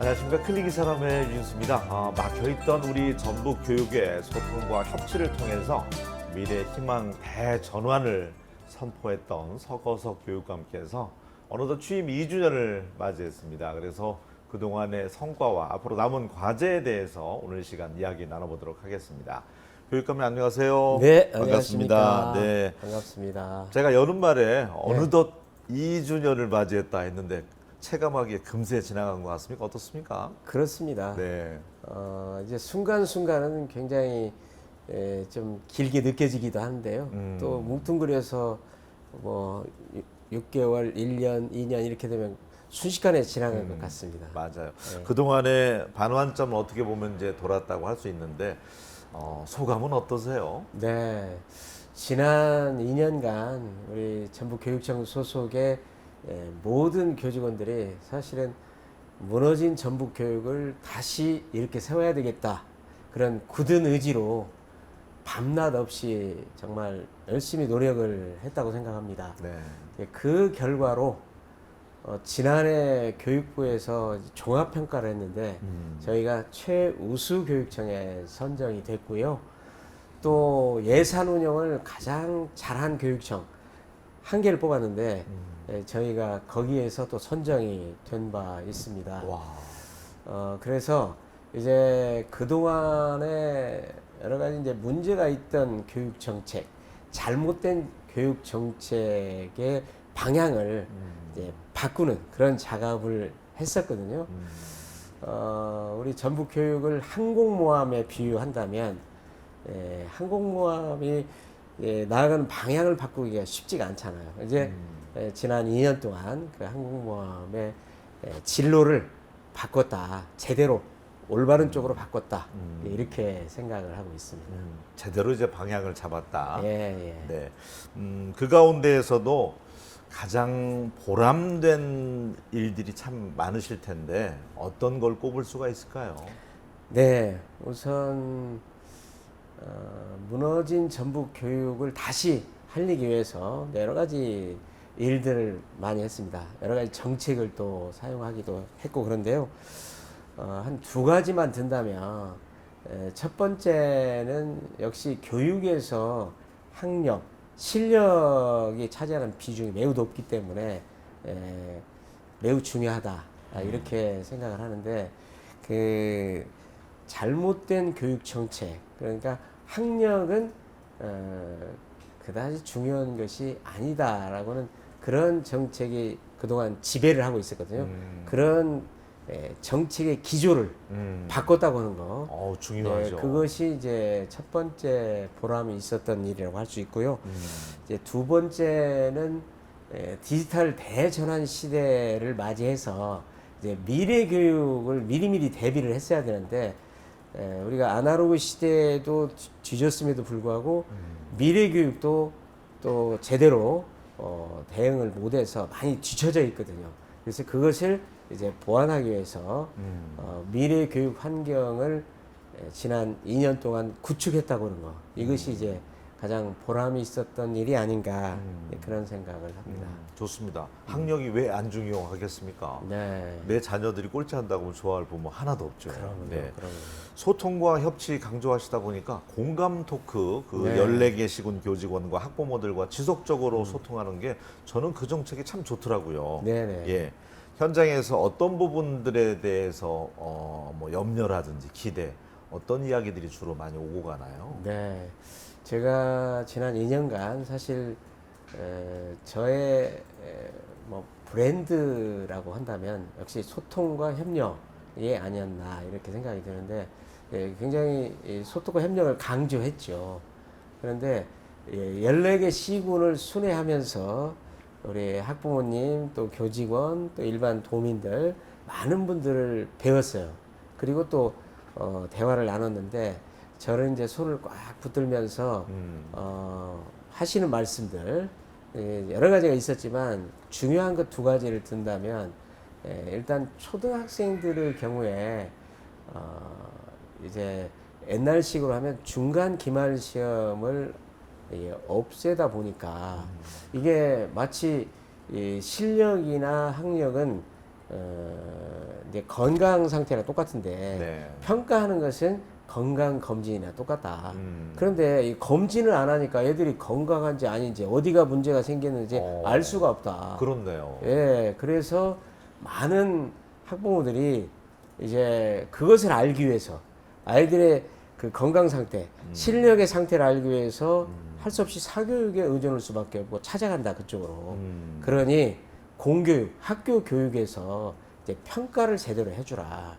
안녕하십니까. 클릭이 사람의 윤수입니다. 막혀있던 우리 전북 교육의 소통과 협치를 통해서 미래 희망 대전환을 선포했던 서거석 교육감께서 어느덧 취임 2주년을 맞이했습니다. 그래서 그동안의 성과와 앞으로 남은 과제에 대해서 오늘 시간 이야기 나눠보도록 하겠습니다. 교육감님 안녕하세요. 네, 반갑습니다. 안녕하십니까. 네, 반갑습니다. 제가 여름말에 어느덧 2주년을 맞이했다 했는데 체감하기에 금세 지나간 것 같습니까? 어떻습니까? 그렇습니다. 네. 이제 순간순간은 굉장히 좀 길게 느껴지기도 하는데요. 또 뭉뚱그려서 뭐 6개월, 1년, 2년 이렇게 되면 순식간에 지나간 것 같습니다. 맞아요. 네. 그동안의 반환점을 어떻게 보면 이제 돌았다고 할 수 있는데 소감은 어떠세요? 네, 지난 2년간 우리 전북교육청 소속의 모든 교직원들이 사실은 무너진 전북교육을 다시 이렇게 세워야 되겠다, 그런 굳은 의지로 밤낮 없이 정말 열심히 노력을 했다고 생각합니다. 네. 그 결과로 지난해 교육부에서 종합평가를 했는데 저희가 최우수 교육청에 선정이 됐고요. 또 예산 운영을 가장 잘한 교육청 한 개를 뽑았는데 저희가 거기에서 또 선정이 된 바 있습니다. 와. 그래서 이제 그동안에 여러 가지 이제 문제가 있던 교육 정책, 잘못된 교육 정책의 방향을 이제 바꾸는 그런 작업을 했었거든요. 우리 전북 교육을 항공모함에 비유한다면, 항공모함이 나아가는 방향을 바꾸기가 쉽지가 않잖아요. 이제 지난 2년 동안 그 항공모함의 진로를 바꿨다, 제대로 올바른 쪽으로 바꿨다, 이렇게 생각을 하고 있습니다. 제대로 이제 방향을 잡았다. 예. 네. 그 가운데에서도 가장 보람된 일들이 참 많으실 텐데 어떤 걸 꼽을 수가 있을까요? 네, 우선 무너진 전북 교육을 다시 살리기 위해서 여러 가지 일들을 많이 했습니다. 여러 가지 정책을 또 사용하기도 했고 그런데요. 한 두 가지만 든다면, 첫 번째는 역시 교육에서 학력, 실력이 차지하는 비중이 매우 높기 때문에 매우 중요하다, 이렇게 생각을 하는데, 그 잘못된 교육 정책, 그러니까 학력은 그다지 중요한 것이 아니다라고는 그런 정책이 그동안 지배를 하고 있었거든요. 그런 정책의 기조를 바꿨다고 하는 거, 중요하죠. 그것이 이제 첫 번째 보람이 있었던 일이라고 할 수 있고요. 이제 두 번째는 디지털 대전환 시대를 맞이해서 이제 미래 교육을 미리미리 대비를 했어야 되는데, 우리가 아날로그 시대에도 뒤졌음에도 불구하고 미래 교육도 또 제대로 대응을 못해서 많이 뒤처져 있거든요. 그래서 그것을 이제 보완하기 위해서 미래 교육 환경을 지난 2년 동안 구축했다고 하는 거, 이것이 이제 가장 보람이 있었던 일이 아닌가, 그런 생각을 합니다. 좋습니다. 학력이 왜 안 중요하겠습니까? 네. 내 자녀들이 꼴찌한다고 하면 좋아할 부모 하나도 없죠. 그럼요. 소통과 협치 강조하시다 보니까 공감 토크, 그 네. 14개 시군 교직원과 학부모들과 지속적으로 소통하는 게 저는 그 정책이 참 좋더라고요. 네네. 예. 현장에서 어떤 부분들에 대해서 뭐 염려라든지 기대, 어떤 이야기들이 주로 많이 오고 가나요? 네, 제가 지난 2년간 사실 저의 뭐 브랜드라고 한다면 역시 소통과 협력이 아니었나, 이렇게 생각이 드는데, 굉장히 이 소통과 협력을 강조했죠. 그런데 14개 시군을 순회하면서 우리 학부모님, 또 교직원, 또 일반 도민들 많은 분들을 배웠어요. 그리고 또 대화를 나눴는데, 저를 이제 손을 꽉 붙들면서 하시는 말씀들, 여러 가지가 있었지만 중요한 것 두 가지를 든다면, 일단 초등학생들의 경우에 이제 옛날식으로 하면 중간 기말 시험을 없애다 보니까 이게 마치 이 실력이나 학력은 이제 건강 상태랑 똑같은데 네. 평가하는 것은 건강 검진이나 똑같다. 음. 그런데 이 검진을 안 하니까 애들이 건강한지 아닌지 어디가 문제가 생겼는지 알 수가 없다. 그렇네요. 예, 그래서 많은 학부모들이 이제 그것을 알기 위해서 아이들의 그 건강 상태, 실력의 상태를 알기 위해서 할 수 없이 사교육에 의존할 수밖에 없고 찾아간다 그쪽으로. 그러니 공교육, 학교 교육에서 이제 평가를 제대로 해주라.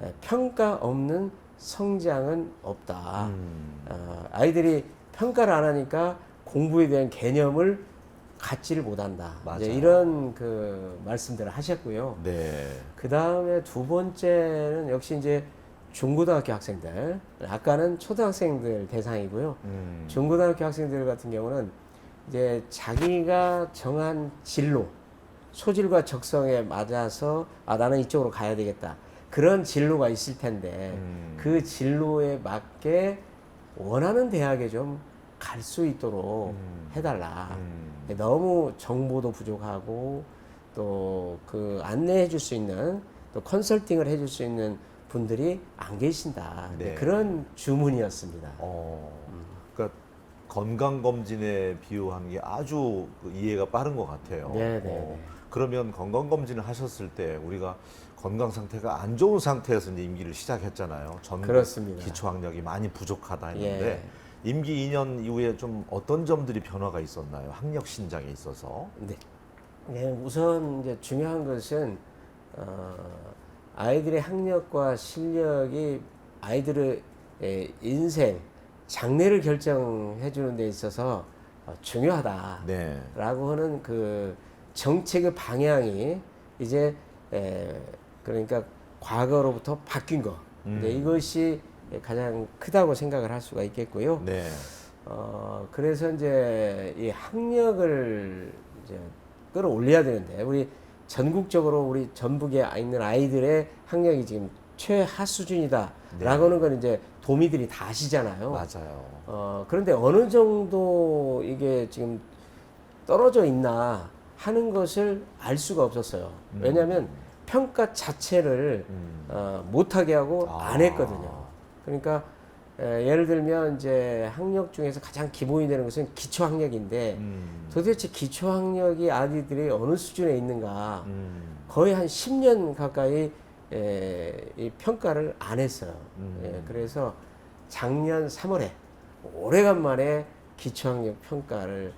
예, 평가 없는 성장은 없다. 아이들이 평가를 안 하니까 공부에 대한 개념을 갖지를 못한다. 이제 맞아요. 이런 그 말씀들을 하셨고요. 네. 그 다음에 두 번째는 역시 이제 중고등학교 학생들, 아까는 초등학생들 대상이고요. 중고등학교 학생들 같은 경우는 이제 자기가 정한 진로, 소질과 적성에 맞아서 아 나는 이쪽으로 가야 되겠다. 그런 진로가 있을 텐데 그 진로에 맞게 원하는 대학에 좀 갈 수 있도록 해달라. 너무 정보도 부족하고 또 그 안내해 줄 수 있는 또 컨설팅을 해줄 수 있는 분들이 안 계신다. 네. 그런 주문이었습니다. 그러니까 건강 검진에 비유한 게 아주 그 이해가 빠른 것 같아요. 네, 네, 네. 그러면 건강 검진을 하셨을 때 우리가 건강 상태가 안 좋은 상태에서 이제 임기를 시작했잖아요. 전국 그렇습니다. 기초학력이 많이 부족하다 했는데 예. 임기 2년 이후에 좀 어떤 점들이 변화가 있었나요? 학력 신장에 있어서. 네. 네, 우선 이제 중요한 것은 아이들의 학력과 실력이 아이들의 인생, 장래를 결정해 주는 데 있어서 중요하다라고 네. 하는 그 정책의 방향이 이제 그러니까 과거로부터 바뀐 거. 이제 이것이 가장 크다고 생각을 할 수가 있겠고요. 네. 그래서 이제 이 학력을 이제 끌어올려야 되는데 우리 전국적으로 우리 전북에 있는 아이들의 학력이 지금 최하 수준이다라고 하는 건 이제 도미들이 다 아시잖아요. 맞아요. 그런데 어느 정도 이게 지금 떨어져 있나 하는 것을 알 수가 없었어요. 왜냐하면 평가 자체를 못하게 하고 안 했거든요. 그러니까 예를 들면 이제 학력 중에서 가장 기본이 되는 것은 기초 학력인데 도대체 기초 학력이 아이들이 어느 수준에 있는가 거의 한 10년 가까이 이 평가를 안 했어요. 그래서 작년 3월에 오래간만에 기초학력 평가를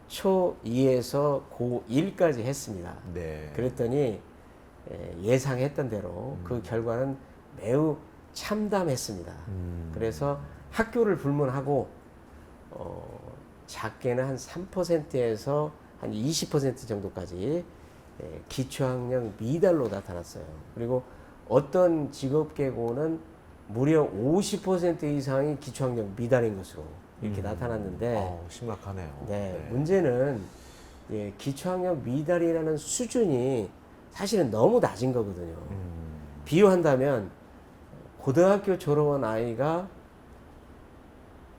초2에서 고1까지 했습니다. 네. 그랬더니 예상했던 대로 그 결과는 매우 참담했습니다. 그래서 학교를 불문하고 작게는 한 3%에서 한 20% 정도까지 기초학력 미달로 나타났어요. 그리고 어떤 직업계고는 무려 50% 이상이 기초학력 미달인 것으로 이렇게 나타났는데 심각하네요. 네, 문제는 기초학력 미달이라는 수준이 사실은 너무 낮은 거거든요. 비유한다면 고등학교 졸업한 아이가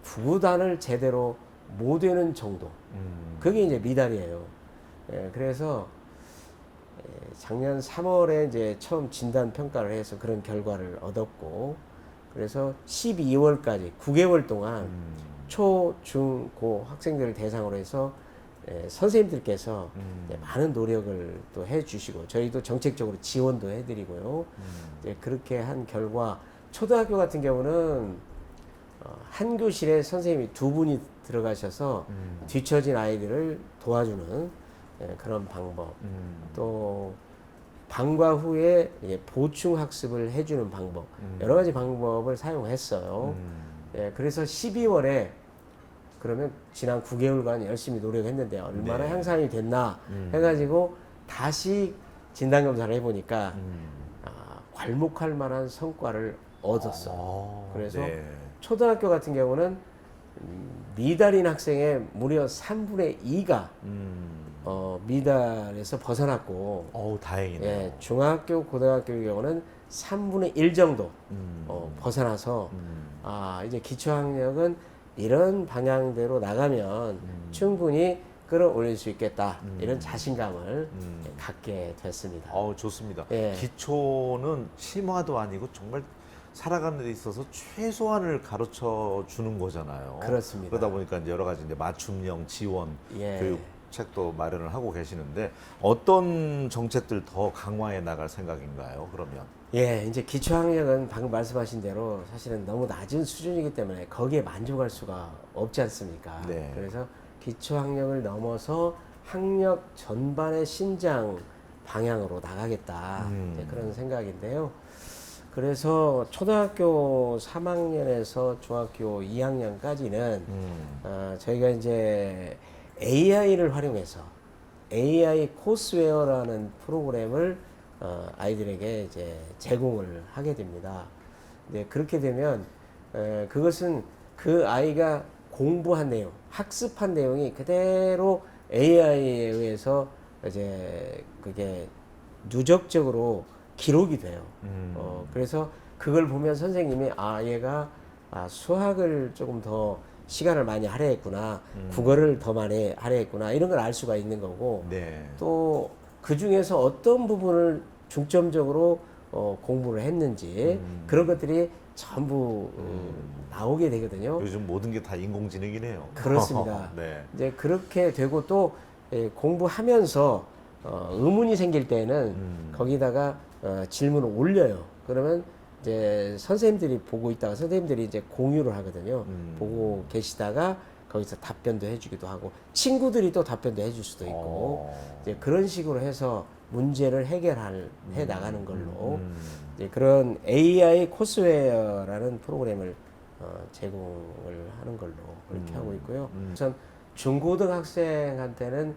구단을 제대로 못 외는 정도. 그게 이제 미달이에요. 그래서 작년 3월에 이제 처음 진단 평가를 해서 그런 결과를 얻었고, 그래서 12월까지 9개월 동안 초, 중, 고 학생들을 대상으로 해서 선생님들께서 많은 노력을 또 해주시고 저희도 정책적으로 지원도 해드리고요. 그렇게 한 결과 초등학교 같은 경우는 한 교실에 선생님이 2분이 들어가셔서 뒤처진 아이들을 도와주는 그런 방법, 또 방과 후에 보충 학습을 해주는 방법, 여러 가지 방법을 사용했어요. 그래서 12월에 그러면 지난 9개월간 열심히 노력했는데 얼마나 네. 향상이 됐나 해가지고 다시 진단검사를 해보니까 괄목할 만한 성과를 얻었어요. 그래서 네. 초등학교 같은 경우는 미달인 학생의 무려 3분의 2가 미달에서 벗어났고, 다행이네요. 중학교, 고등학교의 경우는 3분의 1 정도 벗어나서 이제 기초학력은 이런 방향대로 나가면 충분히 끌어올릴 수 있겠다 이런 자신감을 갖게 됐습니다. 좋습니다. 예. 기초는 심화도 아니고 정말 살아가는 데 있어서 최소한을 가르쳐 주는 거잖아요. 그렇습니다. 그러다 보니까 이제 여러 가지 이제 맞춤형 지원 예. 교육 책도 마련을 하고 계시는데 어떤 정책들 더 강화해 나갈 생각인가요? 그러면 예, 이제 기초학력은 방금 말씀하신 대로 사실은 너무 낮은 수준이기 때문에 거기에 만족할 수가 없지 않습니까? 네. 그래서 기초학력을 넘어서 학력 전반의 신장 방향으로 나가겠다 이제 그런 생각인데요. 그래서 초등학교 3학년에서 중학교 2학년까지는 저희가 이제 AI를 활용해서 AI 코스웨어라는 프로그램을 아이들에게 이제 제공을 하게 됩니다. 네, 그렇게 되면 그것은 그 아이가 공부한 내용, 학습한 내용이 그대로 AI에 의해서 이제 그게 누적적으로 기록이 돼요. 그래서 그걸 보면 선생님이 얘가 수학을 조금 더 시간을 많이 할애했구나, 국어를 더 많이 할애했구나 이런 걸 알 수가 있는 거고, 네. 또 그 중에서 어떤 부분을 중점적으로 공부를 했는지 그런 것들이 전부 나오게 되거든요. 요즘 모든 게 다 인공지능이네요. 그렇습니다. 네. 이제 그렇게 되고 또 공부하면서 의문이 생길 때는 거기다가 질문을 올려요. 그러면 이제 선생님들이 보고 있다가 선생님들이 이제 공유를 하거든요. 보고 계시다가 거기서 답변도 해주기도 하고 친구들이 또 답변도 해줄 수도 있고 이제 그런 식으로 해서 문제를 해 나가는 걸로 이제 그런 AI 코스웨어라는 프로그램을 제공을 하는 걸로 그렇게 하고 있고요. 우선 중고등학생한테는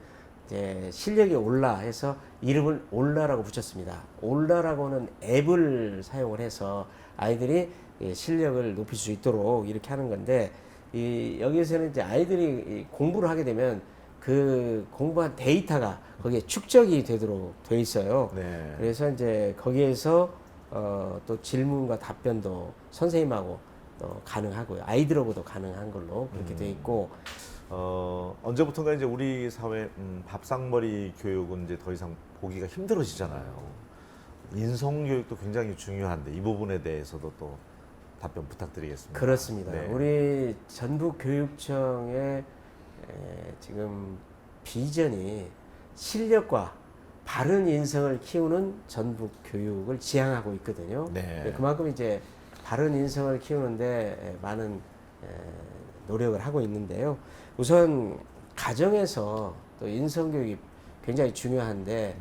이제 실력이 올라 해서 이름을 올라라고 붙였습니다. 올라라고는 앱을 사용을 해서 아이들이 실력을 높일 수 있도록 이렇게 하는 건데 여기에서는 이제 아이들이 공부를 하게 되면 그 공부한 데이터가 거기에 축적이 되도록 돼 있어요. 네. 그래서 이제 거기에서 또 질문과 답변도 선생님하고 가능하고요. 아이들하고도 가능한 걸로 그렇게 돼 있고. 언제부턴가 이제 우리 사회 밥상머리 교육은 이제 더 이상 보기가 힘들어지잖아요. 인성 교육도 굉장히 중요한데 이 부분에 대해서도 또 답변 부탁드리겠습니다. 그렇습니다. 네. 우리 전북교육청의 지금 비전이 실력과 바른 인성을 키우는 전북 교육을 지향하고 있거든요. 네. 그만큼 이제 바른 인성을 키우는데 많은 노력을 하고 있는데요. 우선 가정에서 또 인성 교육이 굉장히 중요한데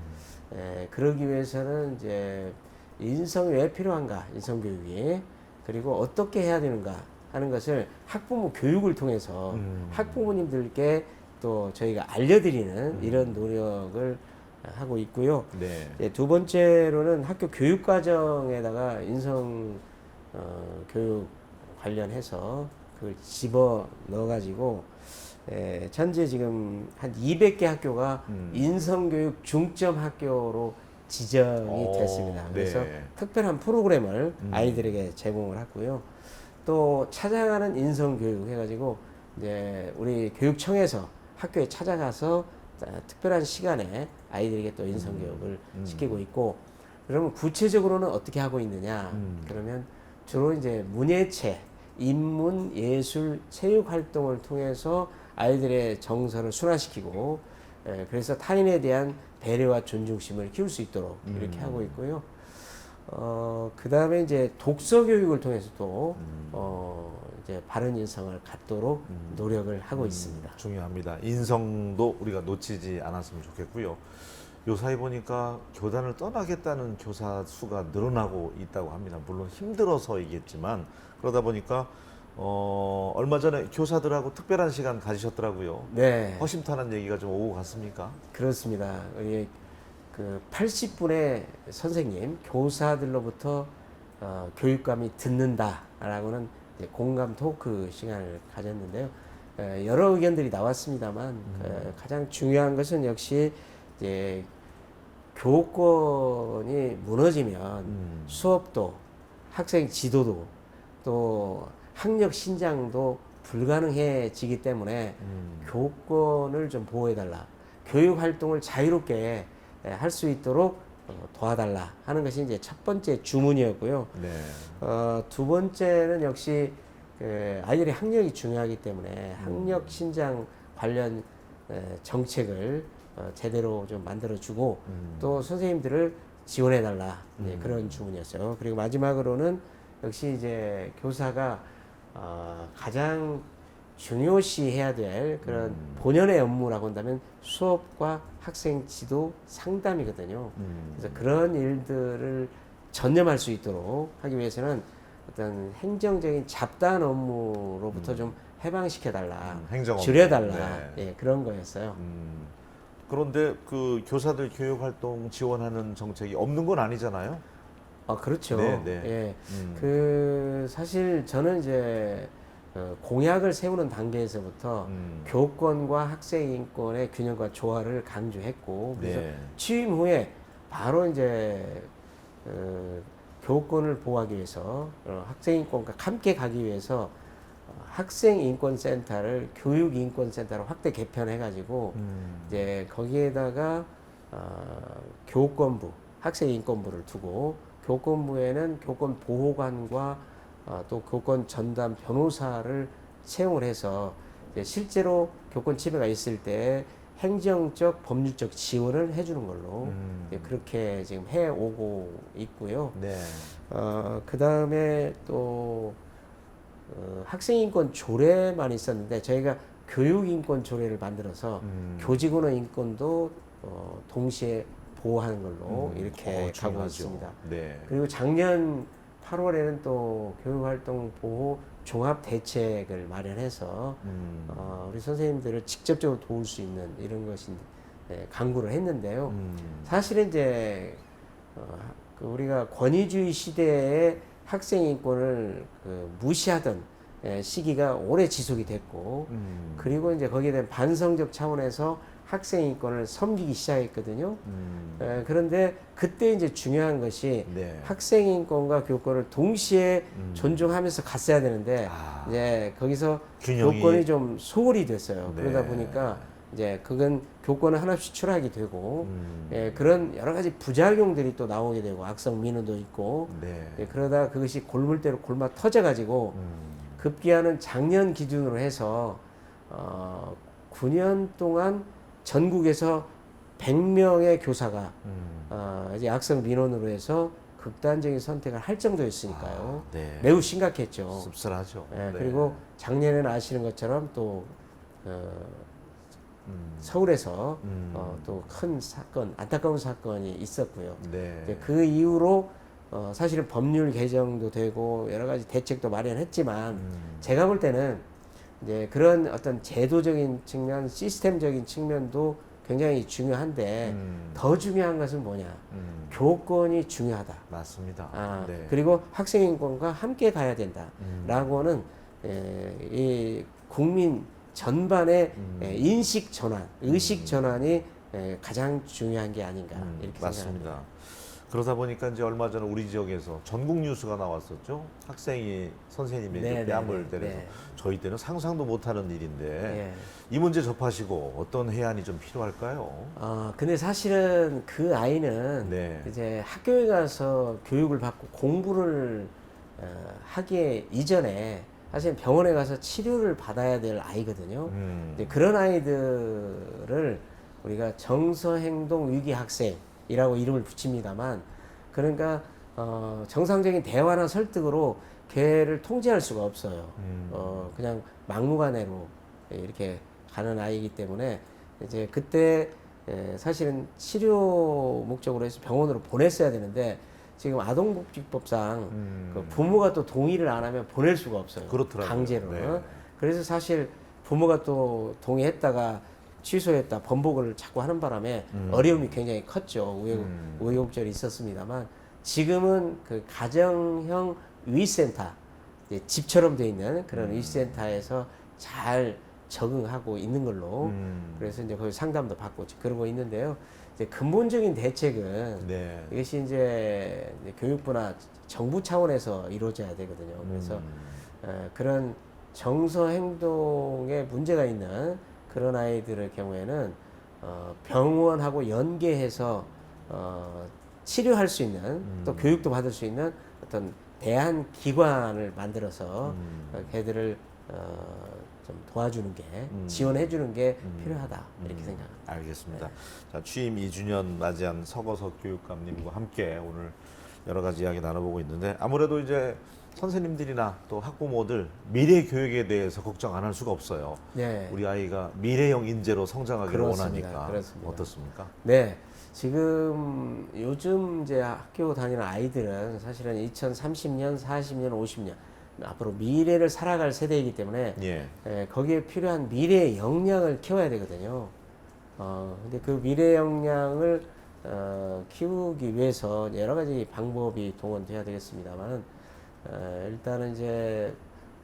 그러기 위해서는 이제 인성이 왜 필요한가, 인성 교육이 그리고 어떻게 해야 되는가 하는 것을 학부모 교육을 통해서 학부모님들께 또 저희가 알려드리는 이런 노력을 하고 있고요. 네. 두 번째로는 학교 교육 과정에다가 인성 교육 관련해서 그걸 집어 넣어가지고 현재 지금 한 200개 학교가 인성교육 중점 학교로 지정이 됐습니다. 그래서 네. 특별한 프로그램을 아이들에게 제공을 하고요. 또 찾아가는 인성교육 해가지고 이제 우리 교육청에서 학교에 찾아가서 특별한 시간에 아이들에게 또 인성교육을 시키고 있고, 그러면 구체적으로는 어떻게 하고 있느냐? 그러면 주로 이제 문예체, 인문, 예술, 체육 활동을 통해서 아이들의 정서를 순화시키고, 그래서 타인에 대한 배려와 존중심을 키울 수 있도록 이렇게 하고 있고요. 그 다음에 이제 독서 교육을 통해서도 이제 바른 인성을 갖도록 노력을 하고 있습니다. 중요합니다. 인성도 우리가 놓치지 않았으면 좋겠고요. 요사이 보니까 교단을 떠나겠다는 교사 수가 늘어나고 있다고 합니다. 물론 힘들어서이겠지만 그러다 보니까 얼마 전에 교사들하고 특별한 시간 가지셨더라고요. 네. 허심탄회한 얘기가 좀 오고 갔습니까? 그렇습니다. 우리 그 80분의 선생님, 교사들로부터 교육감이 듣는다라고는 이제 공감 토크 시간을 가졌는데요. 여러 의견들이 나왔습니다만 가장 중요한 것은 역시 이제 교권이 무너지면 수업도 학생 지도도 또 학력 신장도 불가능해지기 때문에 교권을 좀 보호해달라. 교육 활동을 자유롭게 할 수 있도록 도와달라 하는 것이 이제 첫 번째 주문이었고요. 네. 두 번째는 역시 아이들의 학력이 중요하기 때문에 학력 신장 관련 정책을 제대로 좀 만들어주고 또 선생님들을 지원해달라 그런 주문이었어요. 그리고 마지막으로는 역시 이제 교사가 가장 중요시해야 될 그런 본연의 업무라고 한다면 수업과 학생 지도 상담이거든요. 그래서 그런 일들을 전념할 수 있도록 하기 위해서는 어떤 행정적인 잡다한 업무로부터 좀 해방시켜달라, 행정 업무. 줄여달라, 네. 예, 그런 거였어요. 그런데 그 교사들 교육 활동 지원하는 정책이 없는 건 아니잖아요. 그렇죠. 네, 네. 예, 사실 저는 이제 공약을 세우는 단계에서부터 교권과 학생 인권의 균형과 조화를 강조했고, 그래서 네. 취임 후에 바로 이제 교권을 보호하기 위해서 학생 인권과 함께 가기 위해서 학생 인권 센터를 교육 인권 센터로 확대 개편해 가지고 이제 거기에다가 교권부, 학생 인권부를 두고 교권부에는 교권 보호관과 또 교권 전담 변호사를 채용을 해서 이제 실제로 교권 침해가 있을 때 행정적 법률적 지원을 해주는 걸로 이제 그렇게 지금 해오고 있고요. 네. 그 다음에 또 학생인권 조례만 있었는데 저희가 교육인권 조례를 만들어서 교직원의 인권도 동시에 보호하는 걸로 이렇게 가고 중요하죠. 있습니다. 네. 그리고 작년 8월에는 또 교육활동 보호 종합 대책을 마련해서 우리 선생님들을 직접적으로 도울 수 있는 이런 것이 강구를 했는데요. 사실은 이제 그 우리가 권위주의 시대에 학생 인권을 무시하던 시기가 오래 지속이 됐고, 그리고 이제 거기에 대한 반성적 차원에서 학생 인권을 섬기기 시작했거든요. 그런데 그때 이제 중요한 것이 네. 학생 인권과 교권을 동시에 존중하면서 갔어야 되는데 이제 거기서 균형이... 교권이 좀 소홀히 됐어요. 네. 그러다 보니까 이제 그건 교권을 하나씩 추락하게 되고 그런 여러 가지 부작용들이 또 나오게 되고 악성 민원도 있고 네. 그러다 그것이 골물대로 골마 터져가지고 급기야는 작년 기준으로 해서 9년 동안 전국에서 100명의 교사가 이제 악성 민원으로 해서 극단적인 선택을 할 정도였으니까요. 네. 매우 심각했죠. 씁쓸하죠. 네, 네. 그리고 작년에는 아시는 것처럼 또 서울에서 또 큰 사건, 안타까운 사건이 있었고요. 네. 이제 그 이후로 사실은 법률 개정도 되고 여러 가지 대책도 마련했지만 제가 볼 때는 이제 그런 어떤 제도적인 측면, 시스템적인 측면도 굉장히 중요한데 더 중요한 것은 뭐냐? 교권이 중요하다. 맞습니다. 네. 그리고 학생 인권과 함께 가야 된다라고는 이 국민 전반의 인식 전환, 의식 전환이 가장 중요한 게 아닌가 이렇게 맞습니다. 생각합니다. 그러다 보니까 이제 얼마 전에 우리 지역에서 전국 뉴스가 나왔었죠. 학생이 선생님의 네, 뺨을 네, 때려서 네. 저희 때는 상상도 못하는 일인데 네. 이 문제 접하시고 어떤 해안이 좀 필요할까요? 근데 사실은 그 아이는 네. 이제 학교에 가서 교육을 받고 공부를 하기에 이전에 사실 병원에 가서 치료를 받아야 될 아이거든요. 이제 그런 아이들을 우리가 정서행동 위기 학생이라고 이름을 붙입니다만, 그러니까 정상적인 대화나 설득으로 걔를 통제할 수가 없어요. 그냥 막무가내로 이렇게 가는 아이이기 때문에 이제 그때 사실은 치료 목적으로 해서 병원으로 보냈어야 되는데 지금 아동복지법상 그 부모가 또 동의를 안 하면 보낼 수가 없어요. 그렇더라고요. 강제로. 네. 그래서 사실 부모가 또 동의했다가 취소했다 번복을 자꾸 하는 바람에 어려움이 굉장히 컸죠. 우여곡절이 있었습니다만 지금은 그 가정형 위센터, 이제 집처럼 돼 있는 그런 위센터에서 잘 적응하고 있는 걸로 그래서 이제 거기 상담도 받고 그러고 있는데요. 이제 근본적인 대책은 네. 이것이 이제 교육부나 정부 차원에서 이루어져야 되거든요. 그래서 그런 정서 행동에 문제가 있는 그런 아이들의 경우에는 병원하고 연계해서 치료할 수 있는 또 교육도 받을 수 있는 어떤 대안 기관을 만들어서 걔들을 좀 도와주는 게 지원해 주는 게 필요하다 이렇게 생각합니다. 알겠습니다. 자, 취임 2주년 맞이한 서거석 교육감님과 함께 오늘 여러 가지 이야기 나눠보고 있는데 아무래도 이제 선생님들이나 또 학부모들 미래 교육에 대해서 걱정 안 할 수가 없어요. 네. 우리 아이가 미래형 인재로 성장하기를 그렇습니다. 원하니까 그렇습니다. 어떻습니까? 네. 지금 요즘 이제 학교 다니는 아이들은 사실은 2030년, 40년, 50년 앞으로 미래를 살아갈 세대이기 때문에 예. 거기에 필요한 미래의 역량을 키워야 되거든요. 근데 그 미래 역량을 키우기 위해서 여러 가지 방법이 동원돼야 되겠습니다만 일단은 이제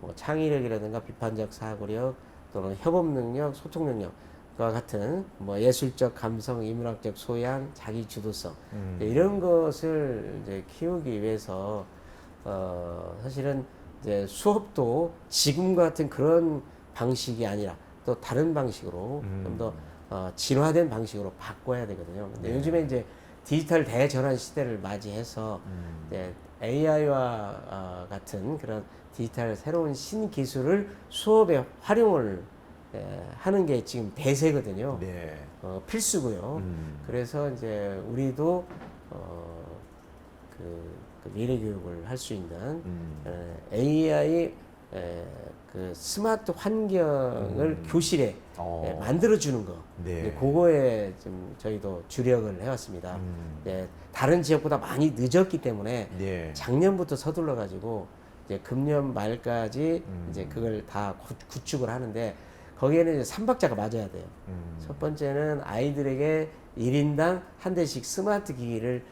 뭐 창의력이라든가 비판적 사고력 또는 협업 능력, 소통 능력과 같은 뭐 예술적 감성, 인문학적 소양, 자기 주도성 이런 것을 이제 키우기 위해서 사실은 이제 수업도 지금 같은 그런 방식이 아니라 또 다른 방식으로 좀 더 진화된 방식으로 바꿔야 되거든요. 근데 네. 요즘에 이제 디지털 대전환 시대를 맞이해서 이제 AI와 같은 그런 디지털 새로운 신기술을 수업에 활용을 하는 게 지금 대세거든요. 네. 필수고요. 그래서 이제 우리도 그 미래 교육을 할 수 있는 AI 그 스마트 환경을 교실에 만들어 주는 거. 네. 그거에 좀 저희도 주력을 해왔습니다. 다른 지역보다 많이 늦었기 때문에 네. 작년부터 서둘러 가지고 이제 금년 말까지 이제 그걸 다 구축을 하는데 거기에는 이제 3박자가 맞아야 돼요. 첫 번째는 아이들에게 1인당 한 대씩 스마트 기기를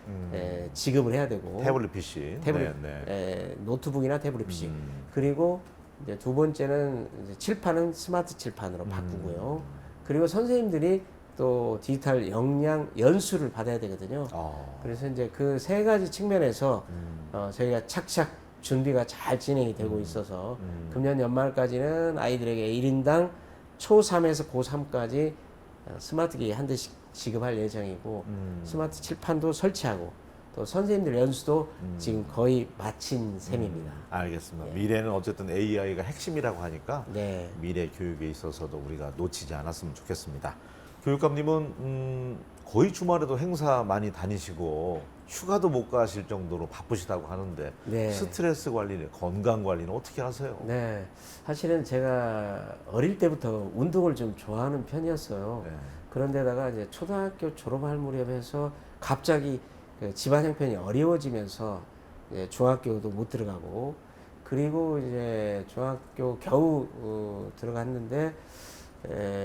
지급을 해야 되고 태블릿 PC. 태블릿, 네. 노트북이나 태블릿 PC. 그리고 이제 두 번째는 이제 칠판은 스마트 칠판으로 바꾸고요. 그리고 선생님들이 또 디지털 역량 연수를 받아야 되거든요. 그래서 이제 그 세 가지 측면에서 저희가 착착 준비가 잘 진행이 되고 있어서 금년 연말까지는 아이들에게 1인당 초3에서 고3까지 스마트 기기 한 대씩 지급할 예정이고 스마트 칠판도 설치하고 또 선생님들 연수도 지금 거의 마친 셈입니다. 알겠습니다. 예. 미래는 어쨌든 AI가 핵심이라고 하니까 네. 미래 교육에 있어서도 우리가 놓치지 않았으면 좋겠습니다. 교육감님은 거의 주말에도 행사 많이 다니시고 휴가도 못 가실 정도로 바쁘시다고 하는데 네. 스트레스 관리는 건강 관리는 어떻게 하세요? 네. 사실은 제가 어릴 때부터 운동을 좀 좋아하는 편이었어요. 네. 그런데다가 이제 초등학교 졸업할 무렵에서 갑자기 그 집안 형편이 어려워지면서 이제 중학교도 못 들어가고 그리고 이제 중학교 겨우 들어갔는데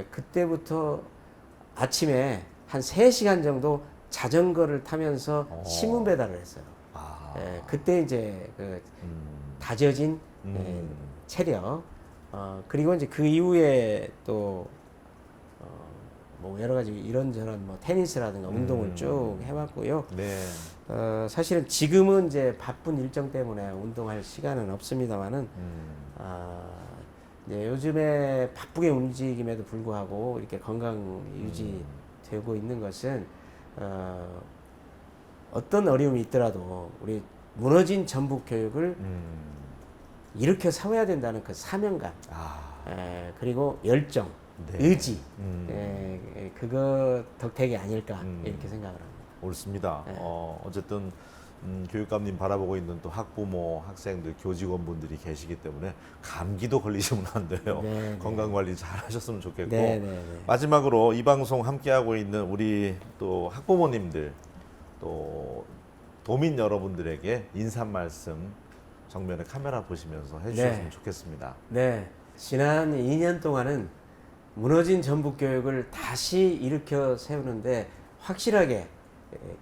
그때부터 아침에 한 3시간 정도 자전거를 타면서 신문 배달을 했어요. 그때 이제 그 다져진 체력 그리고 이제 그 이후에 또 뭐 여러 가지 이런저런 뭐 테니스라든가 운동을 쭉 해왔고요. 네. 사실은 지금은 이제 바쁜 일정 때문에 운동할 시간은 없습니다만은 이제 요즘에 바쁘게 움직임에도 불구하고 이렇게 건강 유지되고 있는 것은 어떤 어려움이 있더라도 우리 무너진 전북 교육을 일으켜 세워야 된다는 그 사명감, 그리고 열정, 네. 의지, 그거 덕택이 아닐까 이렇게 생각을 합니다. 옳습니다. 네. 어쨌든 교육감님 바라보고 있는 또 학부모, 학생들, 교직원분들이 계시기 때문에 감기도 걸리시면 안 돼요. 네, 건강 관리 잘 하셨으면 좋겠고 네, 네, 네. 마지막으로 이 방송 함께하고 있는 우리 또 학부모님들 또 도민 여러분들에게 인사 말씀 정면에 카메라 보시면서 해주셨으면 네. 좋겠습니다. 네, 지난 2년 동안은 무너진 전북 교육을 다시 일으켜 세우는데 확실하게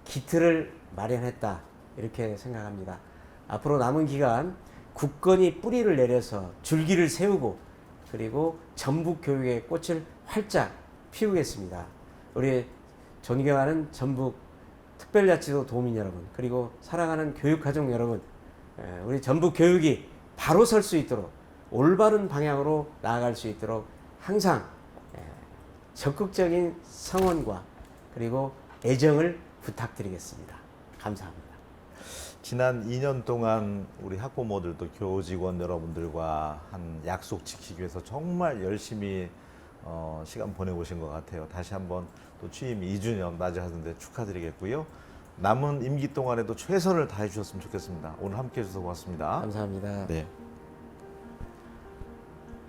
기틀을 마련했다 이렇게 생각합니다. 앞으로 남은 기간 굳건히 뿌리를 내려서 줄기를 세우고 그리고 전북 교육의 꽃을 활짝 피우겠습니다. 우리 존경하는 전북 특별자치도 도민 여러분 그리고 사랑하는 교육가족 여러분 우리 전북 교육이 바로 설 수 있도록 올바른 방향으로 나아갈 수 있도록 항상 예, 적극적인 성원과 그리고 애정을 부탁드리겠습니다. 감사합니다. 지난 2년 동안 우리 학부모들도 교직원 여러분들과 한 약속 지키기 위해서 정말 열심히 시간 보내오신 것 같아요. 다시 한번 또 취임 2주년 맞이하는데 축하드리겠고요. 남은 임기 동안에도 최선을 다해 주셨으면 좋겠습니다. 오늘 함께 해주셔서 고맙습니다. 감사합니다. 네.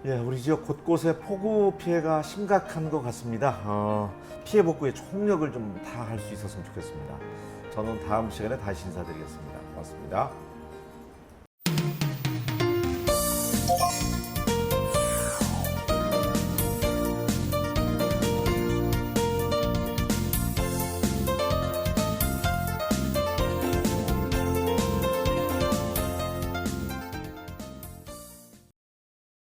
예, 우리 지역 곳곳에 폭우 피해가 심각한 것 같습니다. 피해 복구에 총력을 좀 다할 수 있었으면 좋겠습니다. 저는 다음 시간에 다시 인사드리겠습니다. 고맙습니다.